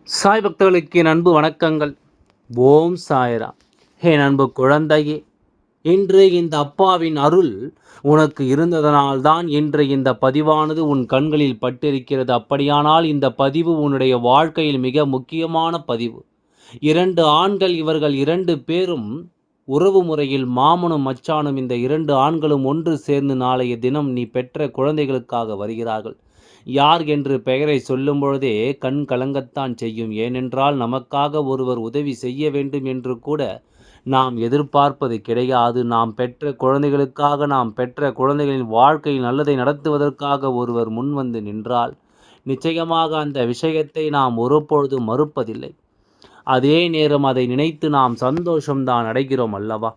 சாய் பக்தர்களுக்கு என் அன்பு வணக்கங்கள். ஓம் சாய்ராம். என் அன்பு குழந்தையே, இன்று இந்த அப்பாவின் அருள் உனக்கு இருந்ததனால்தான் இன்று இந்த பதிவானது உன் கண்களில் பட்டிருக்கிறது. அப்படியானால் இந்த பதிவு உன்னுடைய வாழ்க்கையில் மிக முக்கியமான பதிவு. 2 ஆண்கள், இவர்கள் 2 பேரும் உறவு முறையில் மாமனும் மச்சானும். இந்த 2 ஆண்களும் ஒன்று சேர்ந்து நாளைய தினம் நீ பெற்ற குழந்தைகளுக்காக வருகிறார்கள். யார் என்று பெயரை சொல்லும் பொழுதே கண் கலங்கத்தான் செய்யும். ஏனென்றால் நமக்காக ஒருவர் உதவி செய்ய வேண்டும் என்று கூட நாம் எதிர்பார்ப்பது கிடையாது. நாம் பெற்ற குழந்தைகளுக்காக, நாம் பெற்ற குழந்தைகளின் வாழ்க்கையில் நல்லதை நடத்துவதற்காக ஒருவர் முன்வந்து நின்றால் நிச்சயமாக அந்த விஷயத்தை நாம் ஒருபொழுதும் மறுப்பதில்லை. அதே நேரம் அதை நினைத்து நாம் சந்தோஷம்தான் அடைகிறோம் அல்லவா?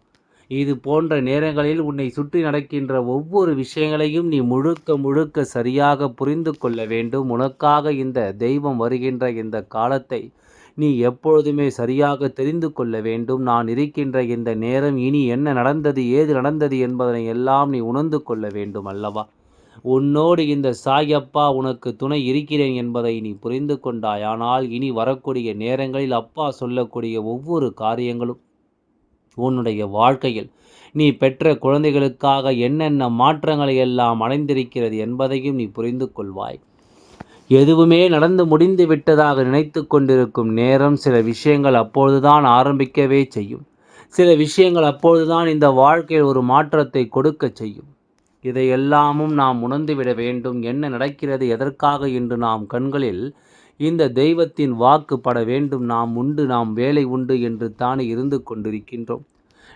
இது போன்ற நேரங்களில் உன்னை சுற்றி நடக்கின்ற ஒவ்வொரு விஷயங்களையும் நீ முழுக்க முழுக்க சரியாக புரிந்து கொள்ள வேண்டும். உனக்காக இந்த தெய்வம் வருகின்ற இந்த காலத்தை நீ எப்பொழுதுமே சரியாக தெரிந்து கொள்ள வேண்டும். நான் இருக்கின்ற இந்த நேரம் இனி என்ன நடந்தது, ஏது நடந்தது என்பதனை எல்லாம் நீ உணர்ந்து கொள்ள வேண்டும் அல்லவா? உன்னோடு இந்த சாயப்பா உனக்கு துணை இருக்கிறேன் என்பதை நீ புரிந்து கொண்டாய். ஆனால் இனி வரக்கூடிய நேரங்களில் அப்பா சொல்லக்கூடிய ஒவ்வொரு காரியங்களும் உன்னுடைய வாழ்க்கையில் நீ பெற்ற குழந்தைகளுக்காக என்னென்ன மாற்றங்களை எல்லாம் அடைந்திருக்கிறது என்பதையும் நீ புரிந்து கொள்வாய். எதுவுமே நடந்து முடிந்து விட்டதாக நினைத்து கொண்டிருக்கும் நேரம் சில விஷயங்கள் அப்பொழுதுதான் ஆரம்பிக்கவே செய்யும். சில விஷயங்கள் அப்பொழுதுதான் இந்த வாழ்க்கையில் ஒரு மாற்றத்தை கொடுக்க செய்யும். இதையெல்லாமும் நாம் உணர்ந்துவிட வேண்டும். என்ன நடக்கிறது, எதற்காக இன்று நாம் கண்களில் இந்த தெய்வத்தின் வாக்கு பட வேண்டும். நாம் உண்டு, நாம் வேலை உண்டு என்று தானே இருந்து கொண்டிருக்கின்றோம்.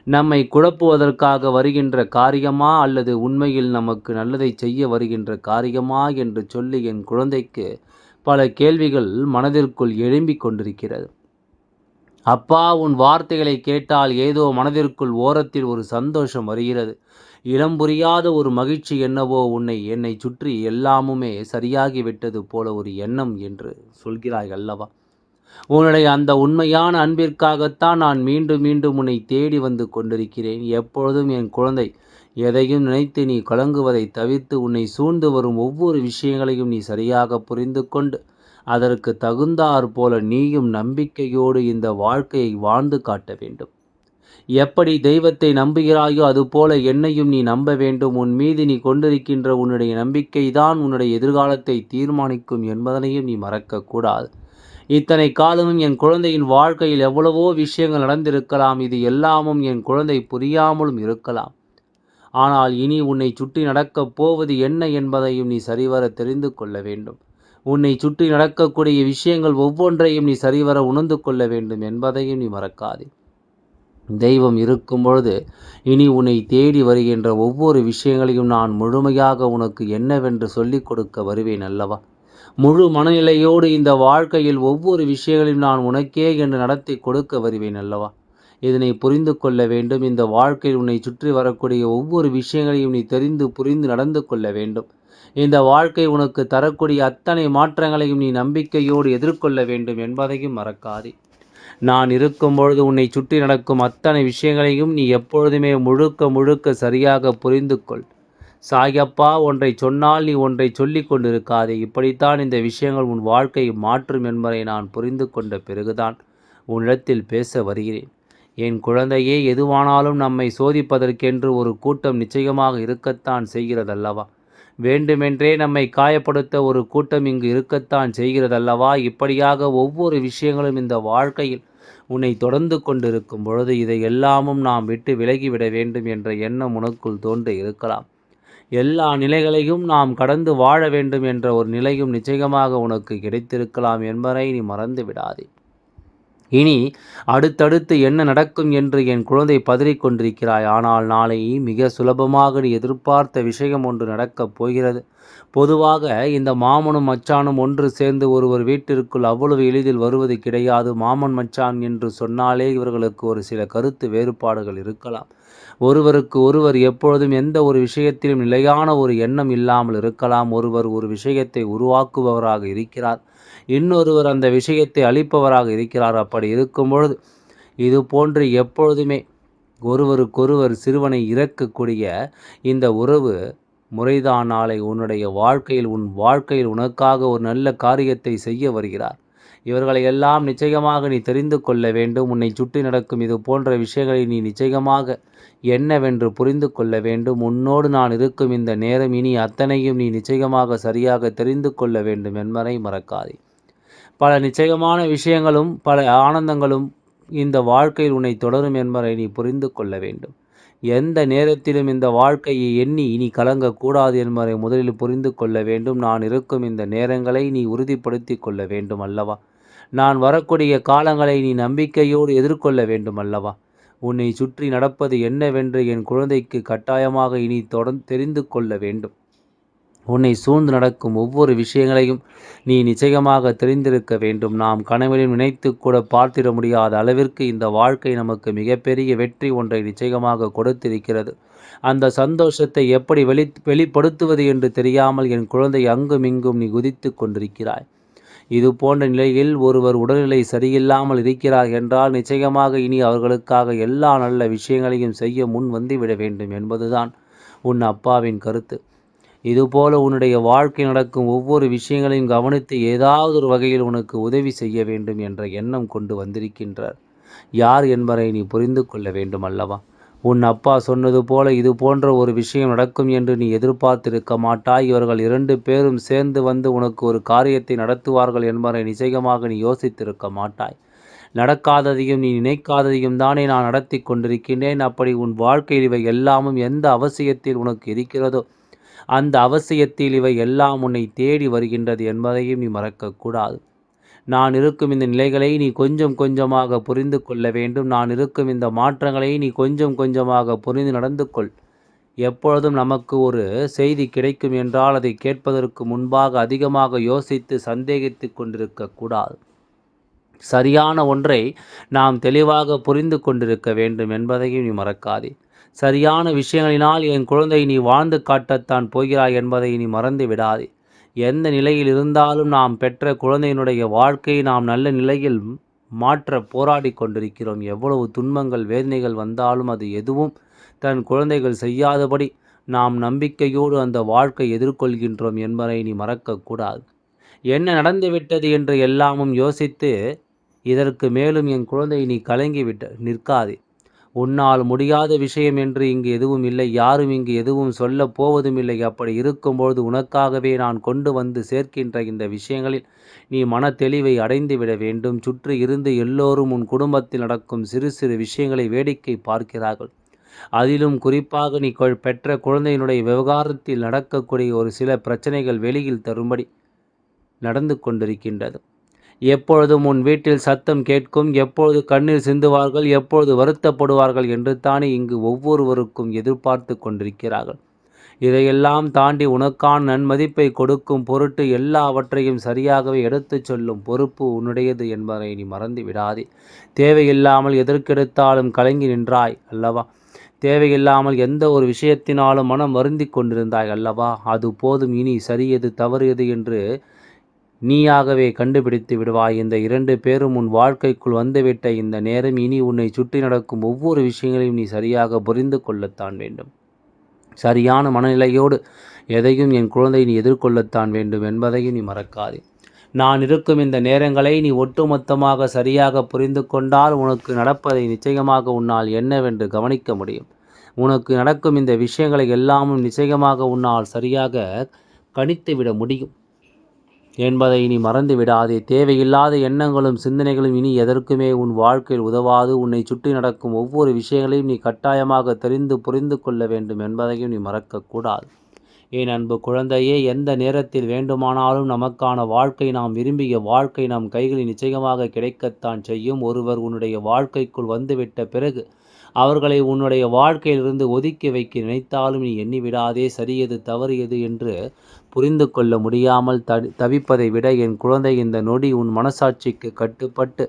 நம்மை குழப்புவதற்காக வருகின்ற காரியமா, அல்லது உண்மையில் நமக்கு நல்லதை செய்ய வருகின்ற காரியமா என்று சொல்லி என் குழந்தைக்கு பல கேள்விகள் மனதிற்குள் எழும்பிக் கொண்டிருக்கிறது. அப்பா, உன் வார்த்தைகளை கேட்டால் ஏதோ மனதிற்குள் ஓரத்தில் ஒரு சந்தோஷம் வருகிறது. இனம் புரியாத ஒரு மகிழ்ச்சி. என்னவோ என்னை சுற்றி எல்லாமுமே சரியாகிவிட்டது போல ஒரு எண்ணம் என்று சொல்கிறாய் அல்லவா? உன்னுடைய அந்த உண்மையான அன்பிற்காகத்தான் நான் மீண்டும் மீண்டும் உன்னை தேடி வந்து கொண்டிருக்கிறேன். எப்பொழுதும் என் குழந்தை, எதையும் நினைத்து நீ கலங்குவதை தவிர்த்து உன்னை சூழ்ந்து வரும் ஒவ்வொரு விஷயங்களையும் நீ சரியாக புரிந்து கொண்டு அதற்கு தகுந்தாற் போல நீயும் நம்பிக்கையோடு இந்த வாழ்க்கையை வாழ்ந்து காட்ட வேண்டும். எப்படி தெய்வத்தை நம்புகிறாயோ அதுபோல என்னையும் நீ நம்ப வேண்டும். உன் மீது நீ கொண்டிருக்கின்ற உன்னுடைய நம்பிக்கைதான் உன்னுடைய எதிர்காலத்தை தீர்மானிக்கும் என்பதனையும் நீ மறக்கக்கூடாது. இத்தனை காலமும் என் குழந்தையின் வாழ்க்கையில் எவ்வளவோ விஷயங்கள் நடந்திருக்கலாம். இது எல்லாமும் என் குழந்தை புரியாமலும் இருக்கலாம். ஆனால் இனி உன்னை சுற்றி நடக்கப் போவது என்ன என்பதையும் நீ சரிவர தெரிந்து கொள்ள வேண்டும். உன்னை சுற்றி நடக்கக்கூடிய விஷயங்கள் ஒவ்வொன்றையும் நீ சரிவர உணர்ந்து கொள்ள வேண்டும் என்பதையும் நீ மறக்காதே. தெய்வம் இருக்கும் பொழுது இனி உன்னை தேடி வருகின்ற ஒவ்வொரு விஷயங்களையும் நான் முழுமையாக உனக்கு என்னவென்று சொல்லிக் கொடுக்க வருவேன் அல்லவா? முழு மனநிலையோடு இந்த வாழ்க்கையில் ஒவ்வொரு விஷயங்களையும் நான் உனக்கே என்று நடத்தி கொடுக்க வருவேன் அல்லவா? இதனை புரிந்து கொள்ள வேண்டும். இந்த வாழ்க்கையில் உன்னை சுற்றி வரக்கூடிய ஒவ்வொரு விஷயங்களையும் நீ தெரிந்து புரிந்து நடந்து கொள்ள வேண்டும். இந்த வாழ்க்கை உனக்கு தரக்கூடிய அத்தனை மாற்றங்களையும் நீ நம்பிக்கையோடு எதிர்கொள்ள வேண்டும் என்பதையும் மறக்காதே. நான் இருக்கும் பொழுது உன்னை சுற்றி நடக்கும் அத்தனை விஷயங்களையும் நீ எப்பொழுதுமே முழுக்க முழுக்க சரியாக புரிந்து கொள். சாயப்பா ஒன்றை சொன்னால் நீ ஒன்றை சொல்லிக் கொண்டிருக்காதே. இப்படித்தான் இந்த விஷயங்கள் உன் வாழ்க்கையை மாற்றும் என்பதை நான் புரிந்து கொண்ட பிறகுதான் உன்னிடத்தில் பேச வருகிறேன். என் குழந்தையே, எதுவானாலும் நம்மை சோதிப்பதற்கென்று ஒரு கூட்டம் நிச்சயமாக இருக்கத்தான் செய்கிறதல்லவா? வேண்டுமென்றே நம்மை காயப்படுத்த ஒரு கூட்டம் இங்கு இருக்கத்தான் செய்கிறதல்லவா? இப்படியாக ஒவ்வொரு விஷயங்களும் இந்த வாழ்க்கையில் உன்னை தொடர்ந்து கொண்டிருக்கும் பொழுது இதை எல்லாமும் நாம் விட்டு விலகிவிட வேண்டும் என்ற எண்ணம் உனக்குள் தோன்றி இருக்கலாம். எல்லா நிலைகளையும் நாம் கடந்து வாழ வேண்டும் என்ற ஒரு நிலையும் நிச்சயமாக உனக்கு கிடைத்திருக்கலாம் என்பதை நீ மறந்து விடாதே. இனி அடுத்தடுத்து என்ன நடக்கும் என்று என் குழந்தை பதறிக்கொண்டிருக்கிறாய். ஆனால் நாளை மிக சுலபமாக நீ எதிர்பார்த்த விஷயம் ஒன்று நடக்கப் போகிறது. பொதுவாக இந்த மாமனும் மச்சானும் ஒன்று சேர்ந்து ஒருவர் வீட்டிற்குள் அவ்வளவு எளிதில் வருவது கிடையாது. மாமன் மச்சான் என்று சொன்னாலே இவர்களுக்கு ஒரு சில கருத்து வேறுபாடுகள் இருக்கலாம். ஒருவருக்கு ஒருவர் எப்பொழுதும் எந்த ஒரு விஷயத்திலும் நிலையான ஒரு எண்ணம் இல்லாமல் இருக்கலாம். ஒருவர் ஒரு விஷயத்தை உருவாக்குபவராக இருக்கிறார், இன்னொருவர் அந்த விஷயத்தை அளிப்பவராக இருக்கிறார். அப்படி இருக்கும் பொழுது இது போன்று எப்பொழுதுமே ஒருவருக்கொருவர் சிறுவனை இறக்கக்கூடிய இந்த உறவு முறைதான் நாளை உன்னுடைய வாழ்க்கையில் உன் வாழ்க்கையில் உனக்காக ஒரு நல்ல காரியத்தை செய்ய வருகிறார். இவர்களை எல்லாம் நிச்சயமாக நீ தெரிந்து கொள்ள வேண்டும். உன்னை சுற்றி நடக்கும் இது போன்ற விஷயங்களை நீ நிச்சயமாக என்னவென்று புரிந்து கொள்ள வேண்டும். உன்னோடு நான் இருக்கும் இந்த நேரம் இனி அத்தனையும் நீ நிச்சயமாக சரியாக தெரிந்து கொள்ள வேண்டும் என்பதை மறக்காதே. பல நிச்சயமான விஷயங்களும் பல ஆனந்தங்களும் இந்த வாழ்க்கையில் உன்னை தொடரும் என்பதை நீ புரிந்து கொள்ள வேண்டும். எந்த நேரத்திலும் இந்த வாழ்க்கையை எண்ணி இனி கலங்கக்கூடாது என்பதை முதலில் புரிந்து கொள்ள வேண்டும். நான் இருக்கும் இந்த நேரங்களை நீ உறுதிப்படுத்தி கொள்ள வேண்டும் அல்லவா? நான் வரக்கூடிய காலங்களை நீ நம்பிக்கையோடு எதிர்கொள்ள வேண்டும் அல்லவா? உன்னை சுற்றி நடப்பது என்னவென்று என் குழந்தைக்கு கட்டாயமாக இனி தெரிந்து கொள்ள வேண்டும். உன்னை சூழ்ந்து நடக்கும் ஒவ்வொரு விஷயங்களையும் நீ நிச்சயமாக தெரிந்திருக்க வேண்டும். நாம் கனவிலும் நினைத்து கூட பார்த்திட முடியாத அளவிற்கு இந்த வாழ்க்கை நமக்கு மிகப்பெரிய வெற்றி ஒன்றை நிச்சயமாக கொடுத்திருக்கிறது. அந்த சந்தோஷத்தை எப்படி வெளிப்படுத்துவது என்று தெரியாமல் என் குழந்தை அங்கும் இங்கும் நீ குதித்து கொண்டிருக்கிறாய். இது போன்ற நிலையில் ஒருவர் உடல்நிலை சரியில்லாமல் இருக்கிறார் என்றால் நிச்சயமாக இனி அவர்களுக்காக எல்லா நல்ல விஷயங்களையும் செய்ய முன் வந்துவிட வேண்டும் என்பதுதான் உன் அப்பாவின் கருத்து. இதுபோல உன்னுடைய வாழ்க்கை நடக்கும் ஒவ்வொரு விஷயங்களையும் கவனித்து ஏதாவது ஒரு வகையில் உனக்கு உதவி செய்ய வேண்டும் என்ற எண்ணம் கொண்டு வந்திருக்கின்றார். யார் என்பதை நீ புரிந்து கொள்ள வேண்டும் அல்லவா? உன் அப்பா சொன்னது போல இது போன்ற ஒரு விஷயம் நடக்கும் என்று நீ எதிர்பார்த்திருக்க மாட்டாய். இவர்கள் 2 பேரும் சேர்ந்து வந்து உனக்கு ஒரு காரியத்தை நடத்துவார்கள் என்பதை நிச்சயமாக நீ யோசித்திருக்க மாட்டாய். நடக்காததையும் நீ நினைக்காததையும் தானே நான் நடத்தி கொண்டிருக்கின்றேன். அப்படி உன் வாழ்க்கையில் இவை எல்லாமும் எந்த அவசியத்தில் உனக்கு இருக்கிறதோ அந்த அவசியத்தில் இவை எல்லாம் உன்னை தேடி வருகின்றது என்பதையும் நீ மறக்கக்கூடாது. நான் இருக்கும் இந்த நிலைகளை நீ கொஞ்சம் கொஞ்சமாக புரிந்து கொள்ள வேண்டும். நான் இருக்கும் இந்த மாற்றங்களை நீ கொஞ்சம் கொஞ்சமாக புரிந்து நடந்து கொள். எப்பொழுதும் நமக்கு ஒரு செய்தி கிடைக்கும் என்றால் அதை கேட்பதற்கு முன்பாக அதிகமாக யோசித்து சந்தேகித்து கொண்டிருக்கக்கூடாது. சரியான ஒன்றை நாம் தெளிவாக புரிந்து கொண்டிருக்க வேண்டும் என்பதையும் நீ மறக்காதே. சரியான விஷயங்களினால் என் குழந்தை நீ வாழ்ந்து காட்டத்தான் போகிறாய் என்பதை நீ மறந்து விடாதே. எந்த நிலையில் இருந்தாலும் நாம் பெற்ற குழந்தையினுடைய வாழ்க்கையை நாம் நல்ல நிலையில் மாற்ற போராடி கொண்டிருக்கிறோம். எவ்வளவு துன்பங்கள் வேதனைகள் வந்தாலும் அது எதுவும் தன் குழந்தைகள் செய்யாதபடி நாம் நம்பிக்கையோடு அந்த வாழ்க்கை எதிர்கொள்கின்றோம் என்பதை நீ மறக்கக்கூடாது. என்ன நடந்துவிட்டது என்று எல்லாமும் யோசித்து இதற்கு மேலும் என் குழந்தை நீ கலங்கிவிட்டு நிற்காதே. உன்னால் முடியாத விஷயம் என்று இங்கு எதுவும் இல்லை. யாரும் இங்கு எதுவும் சொல்ல போவதும் இல்லை. அப்படி இருக்கும்பொழுது உனக்காகவே நான் கொண்டு வந்து சேர்க்கின்ற இந்த விஷயங்களில் நீ மன தெளிவை அடைந்து விட வேண்டும். சுற்றி இருந்து எல்லோரும் உன் குடும்பத்தில் நடக்கும் சிறு சிறு விஷயங்களை வேடிக்கை பார்க்கிறார்கள். அதிலும் குறிப்பாக நீ பெற்ற குழந்தையினுடைய விவகாரத்தில் நடக்கக்கூடிய ஒரு சில பிரச்சனைகள் வெளியில் தரும்படி நடந்து கொண்டிருக்கின்றது. எப்பொழுதும் உன் வீட்டில் சத்தம் கேட்கும், எப்பொழுது கண்ணீர் சிந்துவார்கள், எப்பொழுது வருத்தப்படுவார்கள் என்று தானே இங்கு ஒவ்வொருவருக்கும் எதிர்பார்த்து கொண்டிருக்கிறார்கள். இதையெல்லாம் தாண்டி உனக்கான நன்மதிப்பை கொடுக்கும் பொருட்டு எல்லாவற்றையும் சரியாகவே எடுத்துச் சொல்லும் பொறுப்பு உன்னுடையது என்பதை நீ மறந்து விடாதே. தேவையில்லாமல் எதற்கெடுத்தாலும் கலங்கி நின்றாய் அல்லவா? தேவையில்லாமல் எந்த ஒரு விஷயத்தினாலும் மனம் வருந்தி கொண்டிருந்தாய் அல்லவா? அது போதும். இனி சரியது தவறு எது என்று நீயாகவே கண்டுபிடித்து விடுவாய். இந்த 2 பேரும் உன் வாழ்க்கைக்குள் வந்துவிட்ட இந்த நேரம் இனி உன்னை சுற்றி நடக்கும் ஒவ்வொரு விஷயங்களையும் நீ சரியாக புரிந்து கொள்ளத்தான் வேண்டும். சரியான மனநிலையோடு எதையும் என் குழந்தை நீ எதிர்கொள்ளத்தான் வேண்டும் என்பதையும் நீ மறக்காதே. நான் இருக்கும் இந்த நேரங்களை நீ ஒட்டுமொத்தமாக சரியாக புரிந்து கொண்டால் உனக்கு நடப்பதை நிச்சயமாக உன்னால் என்னவென்று கவனிக்க முடியும். உனக்கு நடக்கும் இந்த விஷயங்களை எல்லாமும் நிச்சயமாக உன்னால் சரியாக கணித்துவிட முடியும் என்பதை இனி மறந்து விடாதே. தேவையில்லாத எண்ணங்களும் சிந்தனைகளும் இனி எதற்குமே உன் வாழ்க்கையில் உதவாது. உன்னை சுற்றி நடக்கும் ஒவ்வொரு விஷயங்களையும் நீ கட்டாயமாக தெரிந்து புரிந்து கொள்ள வேண்டும் என்பதையும் நீ மறக்கக்கூடாது. என் அன்பு குழந்தையே, எந்த நேரத்தில் வேண்டுமானாலும் நமக்கான வாழ்க்கை, நாம் விரும்பிய வாழ்க்கை நம் கைகளில் நிச்சயமாக கிடைக்கத்தான் செய்யும். ஒருவர் உன்னுடைய வாழ்க்கைக்குள் வந்துவிட்ட பிறகு அவர்களை உன்னுடைய வாழ்க்கையிலிருந்து ஒதுக்கி வைக்க நினைத்தாலும் நீ எண்ணிவிடாதே. சரியது தவறு எது என்று புரிந்து கொள்ள முடியாமல் தவிப்பதை விட என் குழந்தை, இந்த நொடி உன் மனசாட்சிக்கு கட்டுப்பட்டு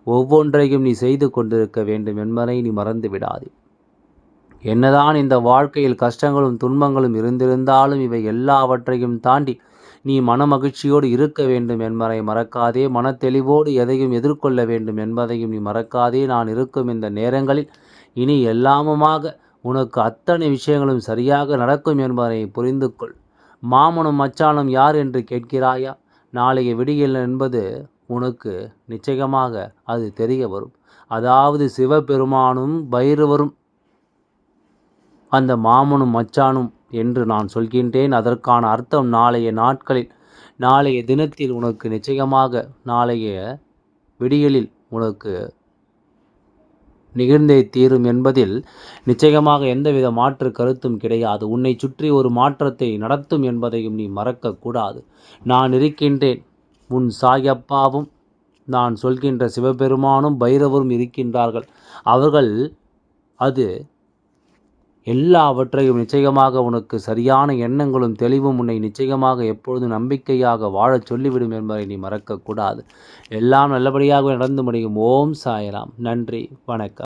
ஒவ்வொன்றையும் நீ செய்து கொண்டிருக்க வேண்டும் என்பதை நீ மறந்து விடாதே. என்னதான் இந்த வாழ்க்கையில் கஷ்டங்களும் துன்பங்களும் இருந்திருந்தாலும் இவை எல்லாவற்றையும் தாண்டி நீ மனமகிழ்ச்சியோடு இருக்க வேண்டும் என்பதை மறக்காதே. மனத்தெளிவோடு எதையும் எதிர்கொள்ள வேண்டும் என்பதையும் நீ மறக்காதே. நான் இருக்கும் இந்த நேரங்களில் இனி எல்லாமுமாக உனக்கு அத்தனை விஷயங்களும் சரியாக நடக்கும் என்பதை புரிந்து கொள். மாமனும் மச்சானும் யார் என்று கேட்கிறாயா? நாளைய விடியல் என்பது உனக்கு நிச்சயமாக அது தெரிய வரும். அதாவது சிவபெருமானும் பைரவரும் அந்த மாமனும் மச்சானும் என்று நான் சொல்கின்றேன். அதற்கான அர்த்தம் நாளைய நாட்களில், நாளைய தினத்தில் உனக்கு நிச்சயமாக நாளைய விடியலில் உனக்கு நிகழ்ந்தே தீரும் என்பதில் நிச்சயமாக எந்தவித மாற்று கருத்தும் கிடையாது. உன்னை சுற்றி ஒரு மாற்றத்தை நடத்தும் என்பதையும் நீ மறக்கக்கூடாது. நான் இருக்கின்றேன். உன் சாயப்பாவும் நான் சொல்கின்ற சிவபெருமானும் பைரவரும் இருக்கின்றார்கள். அவர்கள் அது எல்லாவற்றையும் நிச்சயமாக உனக்கு சரியான எண்ணங்களும் தெளிவும் உன்னை நிச்சயமாக எப்பொழுதும் நம்பிக்கையாக வாழச் சொல்லிவிடும் என்பதை நீ மறக்கக்கூடாது. எல்லாம் நல்லபடியாக நடந்து முடியும். ஓம் சாய்ராம். நன்றி, வணக்கம்.